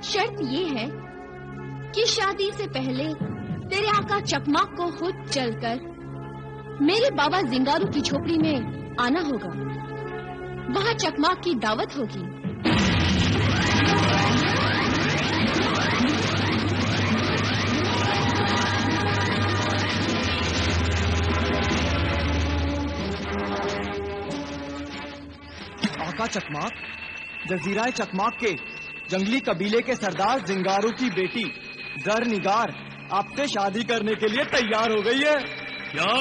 शर्त ये है कि शादी से पहले तेरे आका चकमाक को खुद चलकर मेरे बाबा जिंगारू की झोपड़ी में आना होगा। वहाँ चकमाक की दावत होगी। आका चकमाक, जजीरा चकमाक के जंगली कबीले के सरदार जिंगारू की बेटी जरनिगार आपसे शादी करने के लिए तैयार हो गई है। क्या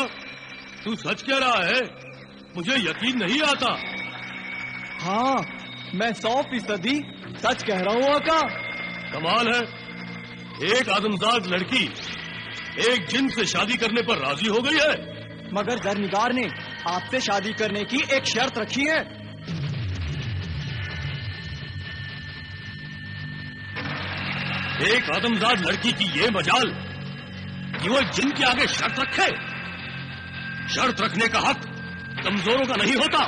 तू सच कह रहा है? मुझे यकीन नहीं आता। हाँ, मैं 100% सच कह रहा हूँ आका। कमाल है, एक आदमजाद लड़की एक जिन से शादी करने पर राजी हो गई है। मगर जरनिगार ने आपसे शादी करने की एक शर्त रखी है। एक आदमजाद लड़की की ये मजाल कि वो जिन के आगे शर्त रखे। शर्त रखने का हक कमजोरों का नहीं होता।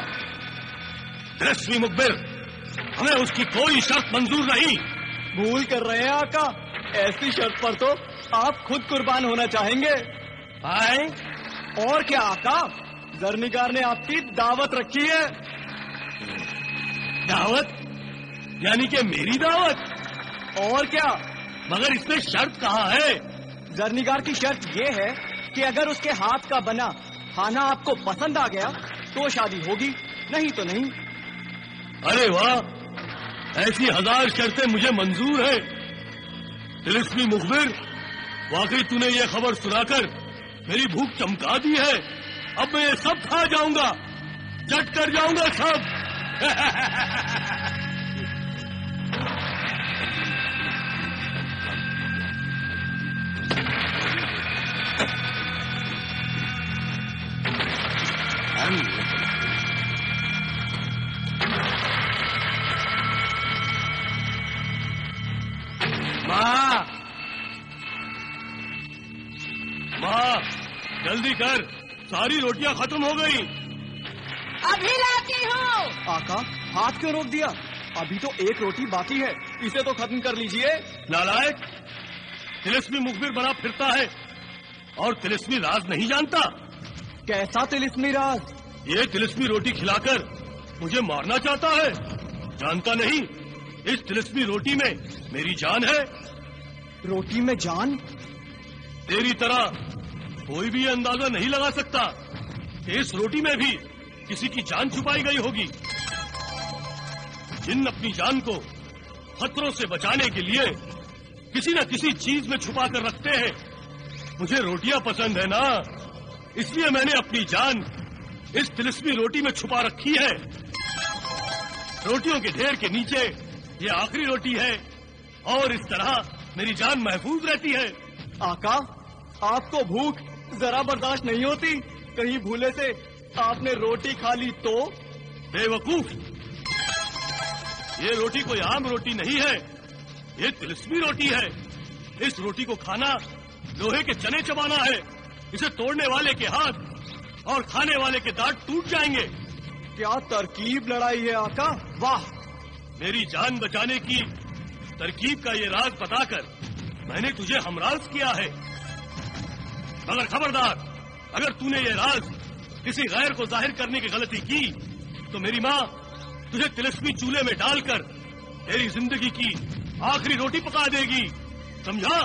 तिलिस्मी मुखबिर, हमें उसकी कोई शर्त मंजूर नहीं। भूल कर रहे हैं आका, ऐसी शर्त पर तो आप खुद कुर्बान होना चाहेंगे। आए? और क्या आका, जरनिगार ने आपकी दावत रखी है। दावत? यानी कि मेरी दावत? और क्या, मगर इसमें शर्त कहाँ है? जरनिगार की शर्त ये है कि अगर उसके हाथ का बना खाना आपको पसंद आ गया तो शादी होगी, नहीं तो नहीं। अरे वाह, ऐसी 1000 शर्तें मुझे मंजूर है। तिलिस्मी मुखबिर, वाकई तूने ये खबर सुनाकर मेरी भूख चमका दी है। अब मैं ये सब खा जाऊंगा, चट कर जाऊंगा सब। माँ, जल्दी कर, सारी रोटियां खत्म हो गई। अभी लाती हूँ। आका, हाथ क्यों रोक दिया? अभी तो एक रोटी बाकी है, इसे तो खत्म कर लीजिए। नालायक, तिलिस्मी मुखबिर बना फिरता है और तिलिस्मी राज नहीं जानता। कैसा तिलिस्मी राज? ये तिलिस्मी रोटी खिलाकर मुझे मारना चाहता है। जानता नहीं, इस तिलिस्मी रोटी में मेरी जान है। रोटी में जान? तेरी तरह कोई भी अंदाजा नहीं लगा सकता कि इस रोटी में भी किसी की जान छुपाई गई होगी। जिन अपनी जान को खतरों से बचाने के लिए किसी न किसी चीज में छुपा कर रखते हैं। मुझे रोटियां पसंद है ना, इसलिए मैंने अपनी जान इस तिलिस्मी रोटी में छुपा रखी है। रोटियों के ढेर के नीचे ये आखिरी रोटी है और इस तरह मेरी जान महफूज रहती है। आका, आपको भूख जरा बर्दाश्त नहीं होती? कहीं भूले से आपने रोटी खा ली तो? बेवकूफ, ये रोटी कोई आम रोटी नहीं है, ये तिलिस्मी रोटी है। इस रोटी को खाना लोहे के चने चबाना है। इसे तोड़ने वाले के हाथ और खाने वाले के दांत टूट जाएंगे। क्या तरकीब लड़ाई है आका, वाह! मेरी जान बचाने की तरकीब का ये राज बताकर मैंने तुझे हमराज किया है। मगर खबरदार, अगर तूने ये राज किसी गैर को जाहिर करने की गलती की तो मेरी माँ तुझे तिलिस्मी चूल्हे में डालकर तेरी जिंदगी की आखिरी रोटी पका देगी, समझा?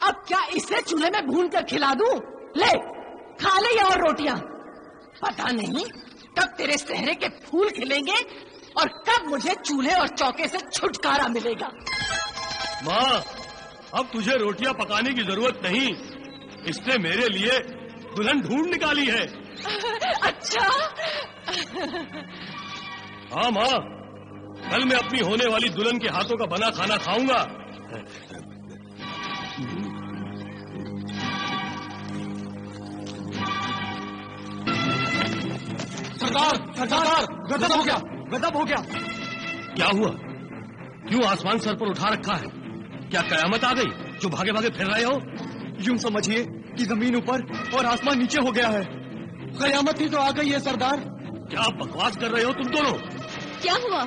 अब क्या इसे चूल्हे में भून कर खिला दूं? ले, खा ले ये और रोटियां। पता नहीं कब तेरे चेहरे के फूल खिलेंगे और कब मुझे चूल्हे और चौके से छुटकारा मिलेगा। माँ, अब तुझे रोटियां पकाने की जरूरत नहीं, इसने मेरे लिए दुल्हन ढूंढ निकाली है। अच्छा? हाँ माँ, कल मैं अपनी होने वाली दुल्हन के हाथों का बना खाना खाऊंगा। सरदार, सरदार, गजब हो गया, गजब हो गया। क्या हुआ? क्यों आसमान सर पर उठा रखा है? क्या कयामत आ गई? जो भागे भागे फिर रहे हो? यूं समझिए कि जमीन ऊपर और आसमान नीचे हो गया है। कयामत ही तो आ गई है सरदार। क्या बकवास कर रहे हो तुम दोनों? क्या हुआ?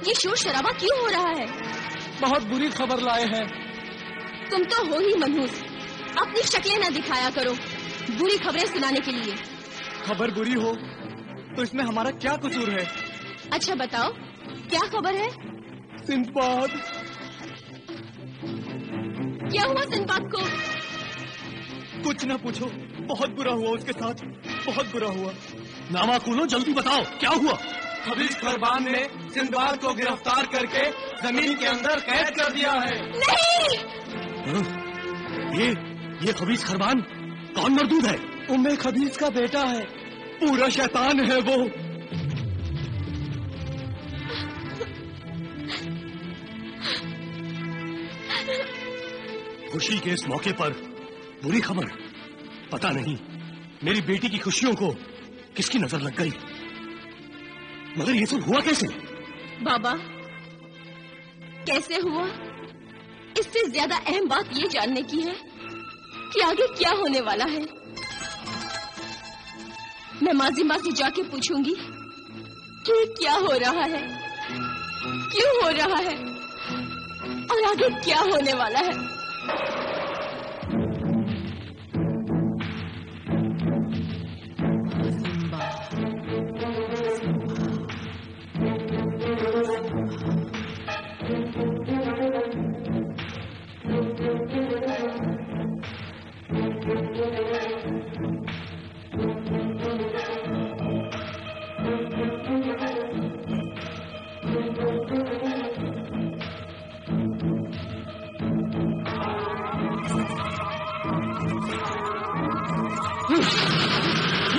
ये शोर शराबा क्यों हो रहा है? बहुत बुरी खबर लाए हैं। तुम तो हो ही मनहूस, अपनी शक्लें न दिखाया करो बुरी खबरें सुनाने के लिए। खबर बुरी हो तो इसमें हमारा क्या कसूर है? अच्छा बताओ, क्या खबर है? सिंदबाद। क्या हुआ सिंदबाद को? कुछ न पूछो, बहुत बुरा हुआ उसके साथ, बहुत बुरा हुआ। नामा खोलो, जल्दी बताओ क्या हुआ? खबीज खरबान ने सिंदबाद को गिरफ्तार करके जमीन के अंदर कैद कर दिया है। नहीं! ये खबीज खरबान कौन मरदूद है? उम्मे खबीज का बेटा है, पूरा शैतान है वो। खुशी के इस मौके पर बुरी खबर। पता नहीं मेरी बेटी की खुशियों को किसकी नजर लग गई। मगर ये सब हुआ कैसे? बाबा, कैसे हुआ इससे ज्यादा अहम बात ये जानने की है कि आगे क्या होने वाला है। मैं माजिमा से जाके पूछूंगी कि क्या हो रहा है, क्यों हो रहा है और आगे क्या होने वाला है।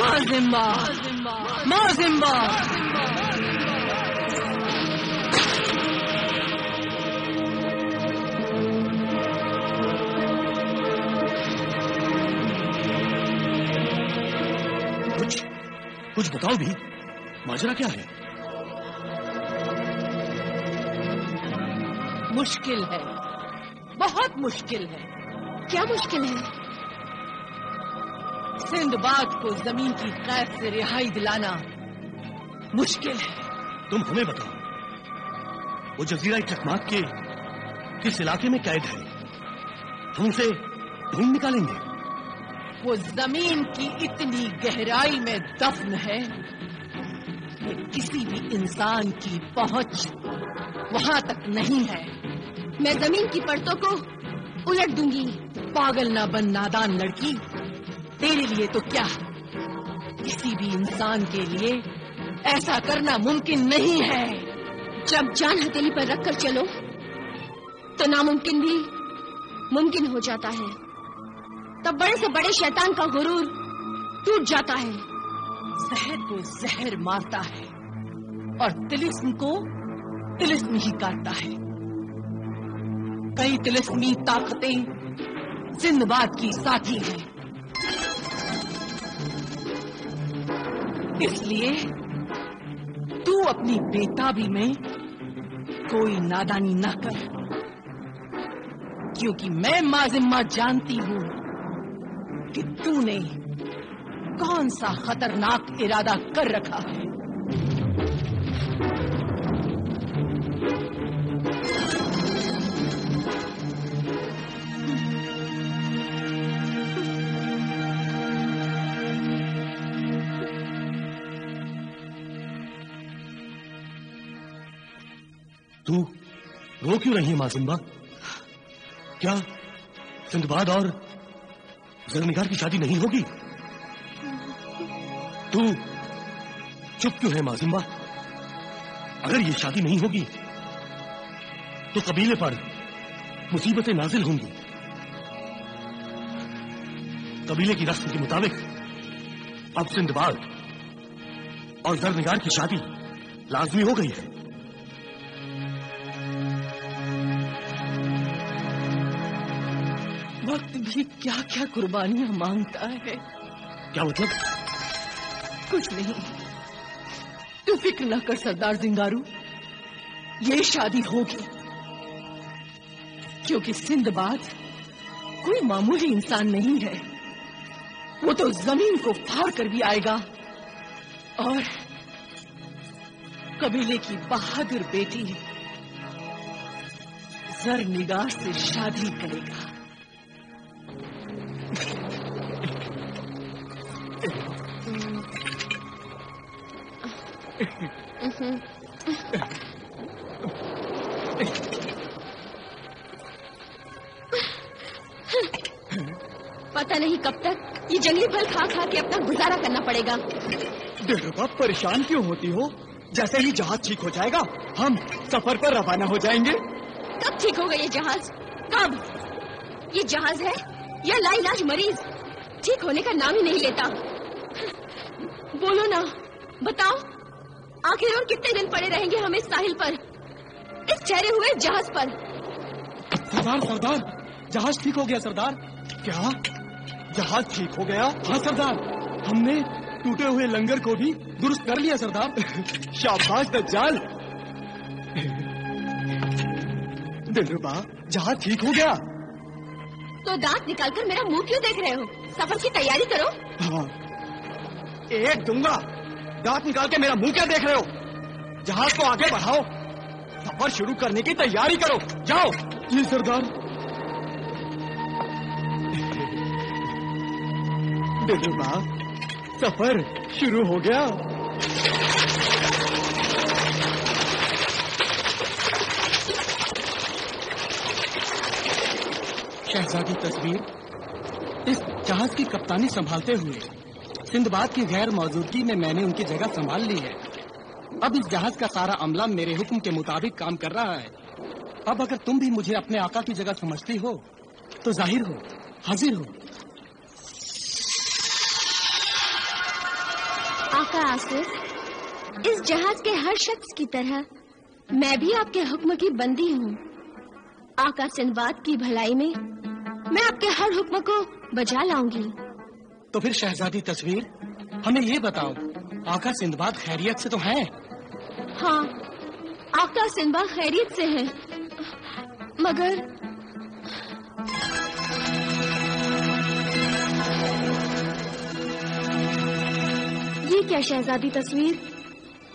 माजिम्बा, माजिम्बा। कुछ बताओ भी, माजरा क्या है? मुश्किल है, बहुत मुश्किल है। क्या मुश्किल है? सिंदबाद को जमीन की कैद से रिहाई दिलाना मुश्किल है। तुम हमें बताओ, वो जजीरा चकमाक के किस इलाके में कैद है? हम उसे ढूंढ निकालेंगे। वो जमीन की इतनी गहराई में दफन है कि किसी भी इंसान की पहुंच वहां तक नहीं है। मैं जमीन की परतों को उलट दूंगी। पागल ना बन नादान लड़की, तेरे लिए तो क्या, किसी भी इंसान के लिए ऐसा करना मुमकिन नहीं है। जब जान हथेली पर रखकर चलो तो नामुमकिन भी मुमकिन हो जाता है। तब बड़े से बड़े शैतान का गुरूर टूट जाता है। जहर को जहर मारता है और तिलिस्म को तिलिस्म ही काटता है। कई तिलिस्मी ताकतें सिंदबाद की साथी हैं। इसलिए तू अपनी बेताबी में कोई नादानी ना कर, क्योंकि मैं माजिम्मा जानती हूं कि तूने कौन सा खतरनाक इरादा कर रखा है। तू रो क्यों रही है माजिम्बा? क्या सिंदबाद और ज़ुल्फ़िकार की शादी नहीं होगी? तू चुप क्यों है माजिम्बा? अगर ये शादी नहीं होगी तो कबीले पर मुसीबतें नाजिल होंगी। कबीले की रस्म के मुताबिक अब सिंदबाद और ज़ुल्फ़िकार की शादी लाजमी हो गई है। वक्त भी क्या क्या कुर्बानियां मांगता है। क्या मतलब? कुछ नहीं, तू फिक्र न कर सरदार जिंगारू, ये शादी होगी, क्योंकि सिंदबाद कोई मामूली इंसान नहीं है। वो तो जमीन को फाड़ कर भी आएगा और कबीले की बहादुर बेटी जरनिगार से शादी करेगा। पता नहीं कब तक ये जंगली फल खा खा के अपना गुजारा करना पड़ेगा। दिलरुबा, परेशान क्यों होती हो? जैसे ही जहाज ठीक हो जाएगा हम सफर पर रवाना हो जाएंगे। कब ठीक होगा ये जहाज? कब? ये जहाज है या लाइलाज मरीज? ठीक होने का नाम ही नहीं लेता। बोलो ना, बताओ, आखिर और कितने दिन पड़े रहेंगे हम इस साहिल पर, इस ठहरे हुए जहाज पर? सरदार, सरदार, जहाज ठीक हो गया सरदार। क्या जहाज ठीक हो गया? हाँ सरदार, हमने टूटे हुए लंगर को भी दुरुस्त कर लिया सरदार। शाबाश दज्जाल। दिलरुबा, जहाज ठीक हो गया। तो दांत निकालकर मेरा मुंह क्यों देख रहे हो? सफर की तैयारी करो। हाँ, एक दूंगा। दांत निकाल के मेरा मुंह क्या देख रहे हो? जहाज को आगे बढ़ाओ, सफर शुरू करने की तैयारी करो। जाओ। जी सरदार। दिलरुबा, सफर शुरू हो गया। शहजादी तस्वीर, इस जहाज की कप्तानी संभालते हुए सिंदबाद की गैर मौजूदगी में मैंने उनकी जगह संभाल ली है। अब इस जहाज का सारा अमला मेरे हुक्म के मुताबिक काम कर रहा है। अब अगर तुम भी मुझे अपने आका की जगह समझती हो तो जाहिर हो, हाजिर हो। आका आसिफ, इस जहाज के हर शख्स की तरह मैं भी आपके हुक्म की बंदी हूँ। आका सिंदबाद की भलाई में मैं आपके हर हुक्म को बजा लाऊंगी। तो फिर शहजादी तस्वीर, हमें ये बताओ, आका सिंदबाद खैरियत से तो हैं? हाँ, आका सिंदबाद खैरियत से हैं, मगर ये क्या शहजादी तस्वीर,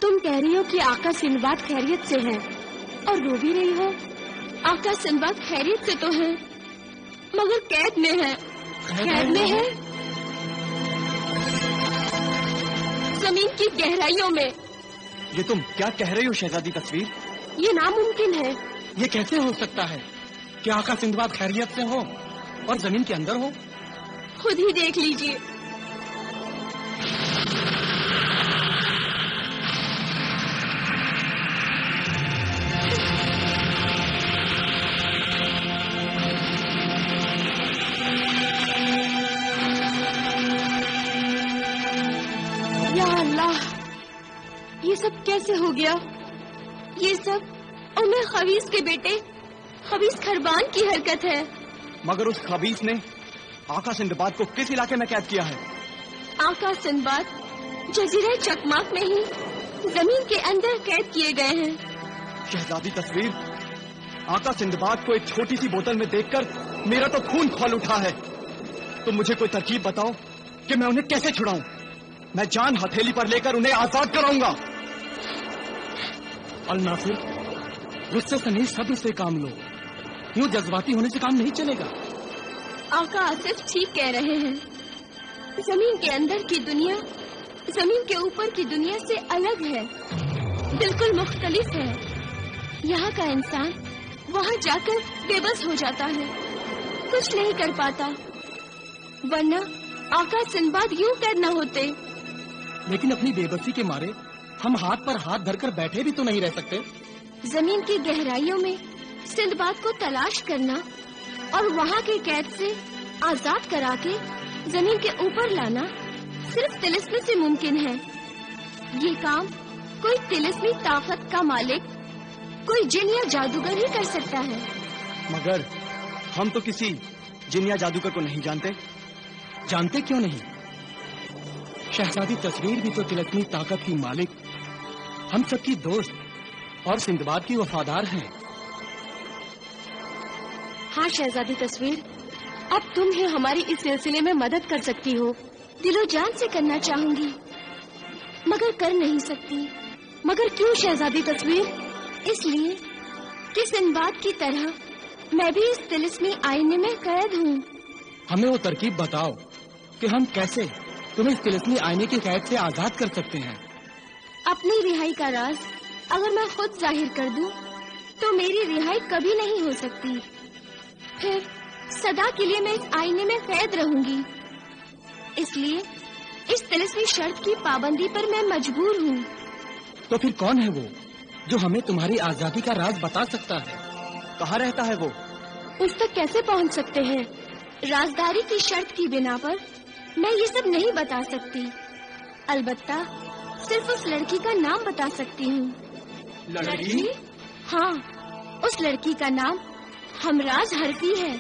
तुम कह रही हो कि आका सिंदबाद खैरियत से हैं और रो भी रही हो। आका सिंदबाद खैरियत से तो है, मगर कैद में है। कैद में है जमीन की गहराइयों में। ये तुम क्या कह रही हो शहजादी तस्वीर? ये नामुमकिन है। ये कैसे हो सकता है कि आका सिंदबाद खैरियत से हो और जमीन के अंदर हो? खुद ही देख लीजिए। ये सब कैसे हो गया? ये सब उमर खबीस के बेटे खबीस खरबान की हरकत है। मगर उस खबीस ने आका सिंदबाद को किस इलाके में कैद किया है? आका सिंदबाद जजीरे चकमाक में ही जमीन के अंदर कैद किए गए हैं। शहजादी तस्वीर, आका सिंदबाद को एक छोटी सी बोतल में देखकर मेरा तो खून खौल उठा है। तो मुझे कोई तरकीब बताओ कि मैं उन्हें कैसे छुड़ाऊं। मैं जान हथेली पर लेकर उन्हें आजाद कराऊंगा। अल नासिर, गुस्से से नहीं, सब्र से काम लो। यूं जज्बाती होने से काम नहीं चलेगा। आका आसिफ ठीक कह रहे हैं। जमीन के अंदर की दुनिया जमीन के ऊपर की दुनिया से अलग है, बिल्कुल मुख्तलिफ है। यहाँ का इंसान वहाँ जाकर बेबस हो जाता है, कुछ नहीं कर पाता, वरना आका सिंदबाद यूं कैद न होते। लेकिन अपनी बेबसी के मारे हम हाथ पर हाथ धरकर बैठे भी तो नहीं रह सकते। जमीन की गहराइयों में सिंदबाद को तलाश करना और वहाँ के कैद से आजाद करा के जमीन के ऊपर लाना सिर्फ तिलिस्मी से मुमकिन है। ये काम कोई तिलिस्मी ताकत का मालिक, कोई जिन या जादूगर ही कर सकता है। मगर हम तो किसी जिन या जादूगर को नहीं जानते। जानते क्यों नहीं? शहजादी तस्वीर भी तो तिलिस्मी ताकत की मालिक, हम सबकी दोस्त और सिंदबाद की वफादार हैं। हाँ शहजादी तस्वीर, अब तुम ही हमारी इस सिलसिले में मदद कर सकती हो। दिलो जान से करना चाहूंगी, मगर कर नहीं सकती। मगर क्यों शहजादी तस्वीर? इसलिए कि सिंदबाद की तरह मैं भी इस तिलिस्मी आईने में कैद हूँ। हमें वो तरकीब बताओ कि हम कैसे तुम्हें इस तिलिस्मी आईने की कैद से आजाद कर सकते हैं। अपनी रिहाई का राज अगर मैं खुद जाहिर कर दूं, तो मेरी रिहाई कभी नहीं हो सकती। फिर सदा के लिए मैं इस आईने में कैद रहूंगी। इसलिए इस तिलिस्मी शर्त की पाबंदी पर मैं मजबूर हूँ। तो फिर कौन है वो जो हमें तुम्हारी आजादी का राज बता सकता है? कहाँ रहता है वो? उस तक कैसे पहुँच सकते हैं? राजदारी की शर्त की बिना पर मैं ये सब नहीं बता सकती। अलबत्ता सिर्फ उस लड़की का नाम बता सकती हूँ। लड़की? हाँ, उस लड़की का नाम हमराज हरफी है।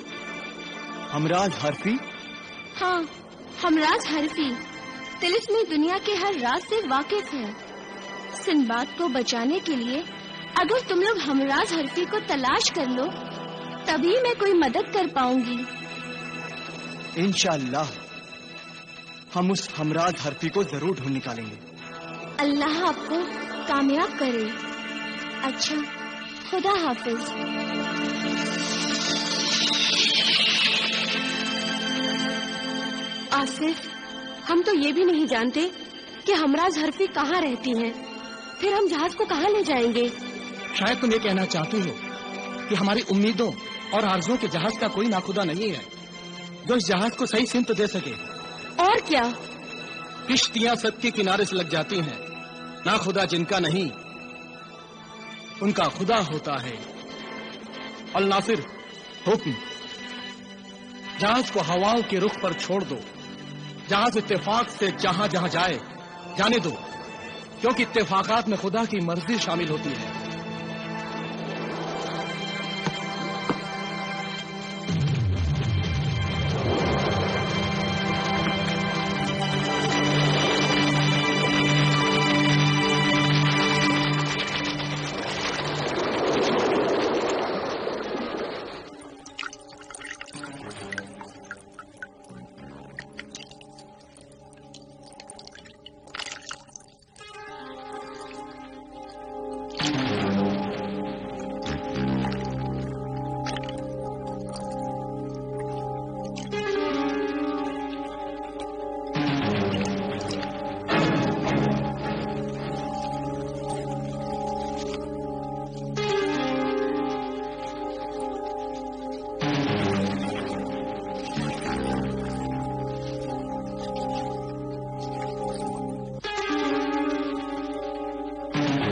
हमराज हरफी? हाँ, हमराज हरफी तिलिस्मी दुनिया के हर राज से वाकिफ है। सिंदबाद को बचाने के लिए अगर तुम लोग हमराज हरफी को तलाश कर लो, तभी मैं कोई मदद कर पाऊंगी। इंशाअल्लाह हम उस हमराज हरफी को जरूर ढूंढ निकालेंगे। अल्लाह आपको कामयाब करे। अच्छा, खुदा हाफिज। आसिफ, हम तो ये भी नहीं जानते कि हमराज हरफी कहाँ रहती हैं। फिर हम जहाज को कहाँ ले जाएंगे? शायद तुम ये कहना चाहती हो कि हमारी उम्मीदों और आरज़ुओं के जहाज का कोई नाखुदा नहीं है जो इस जहाज को सही सिमत दे सके। और क्या? किश्तियां सद के किनारे से लग जाती हैं, नाखुदा जिनका नहीं उनका खुदा होता है। अल नासिर, हुक्म, जहाज को हवाओं के रुख पर छोड़ दो। जहाज इत्तेफाक से जहां जहां जाए जाने दो, क्योंकि इत्तेफाकात में खुदा की मर्जी शामिल होती है।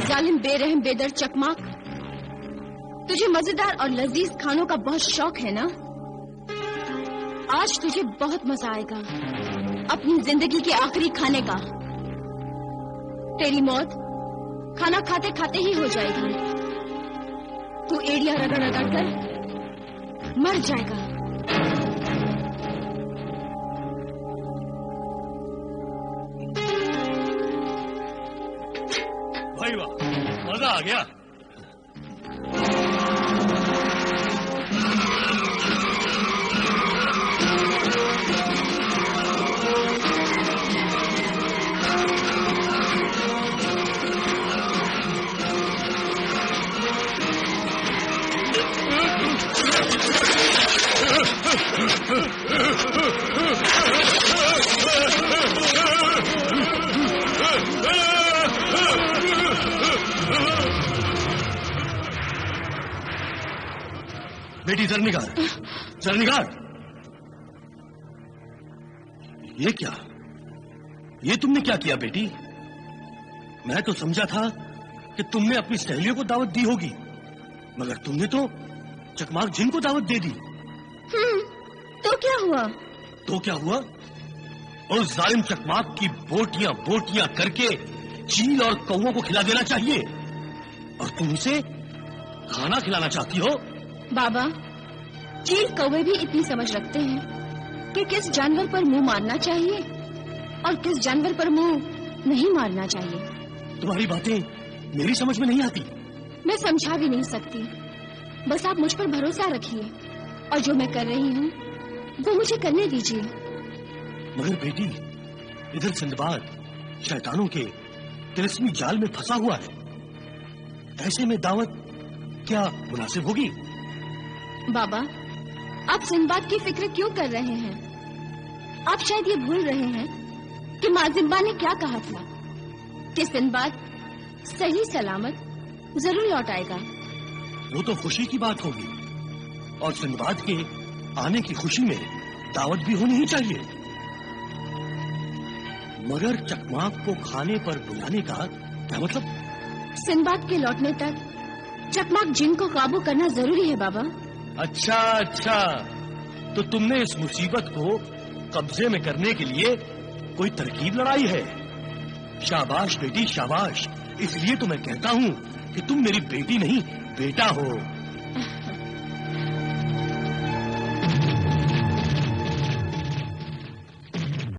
जालिम बेरहम बेदर चकमाक, तुझे मजेदार और लजीज खानों का बहुत शौक है ना? आज तुझे बहुत मजा आएगा अपनी जिंदगी के आखिरी खाने का। तेरी मौत खाना खाते खाते ही हो जाएगी। तू एड़ियां रगड़ रगड़ कर मर जाएगा। भाई वाह, मजा आ गया। बेटी जरनिगार, जरनिगार, ये क्या? ये तुमने क्या किया बेटी? मैं तो समझा था कि तुमने अपनी सहेलियों को दावत दी होगी, मगर तुमने तो चकमाक जिन को दावत दे दी। तो क्या हुआ? तो क्या हुआ? और जालिम चकमाक की बोटियां बोटियां करके चील और कौवों को खिला देना चाहिए, और तुम उसे खाना खिलाना चाहती हो। बाबा, चील कौवे भी इतनी समझ रखते हैं कि किस जानवर पर मुंह मारना चाहिए और किस जानवर पर मुंह नहीं मारना चाहिए। तुम्हारी बातें मेरी समझ में नहीं आती। मैं समझा भी नहीं सकती। बस आप मुझ पर भरोसा रखिए, और जो मैं कर रही हूँ वो मुझे करने दीजिए। मगर बेटी, इधर सिंदबाद शैतानों के तिलस्मी जाल में फंसा हुआ है। ऐसे में दावत क्या मुनासिब होगी? बाबा, आप सिंदबाद की फिक्र क्यों कर रहे हैं? आप शायद ये भूल रहे हैं कि माँ जिम्बा ने क्या कहा था कि सिंदबाद सही सलामत जरूर लौट आएगा। वो तो खुशी की बात होगी, और सिंदबाद के आने की खुशी में दावत भी होनी ही चाहिए। मगर चकमाक को खाने पर बुलाने का क्या मतलब? सिंदबाद के लौटने तक चकमाक जिन को काबू करना जरूरी है बाबा। अच्छा अच्छा, तो तुमने इस मुसीबत को कब्जे में करने के लिए कोई तरकीब लड़ाई है। शाबाश बेटी शाबाश। इसलिए तो मैं कहता हूँ कि तुम मेरी बेटी नहीं बेटा हो।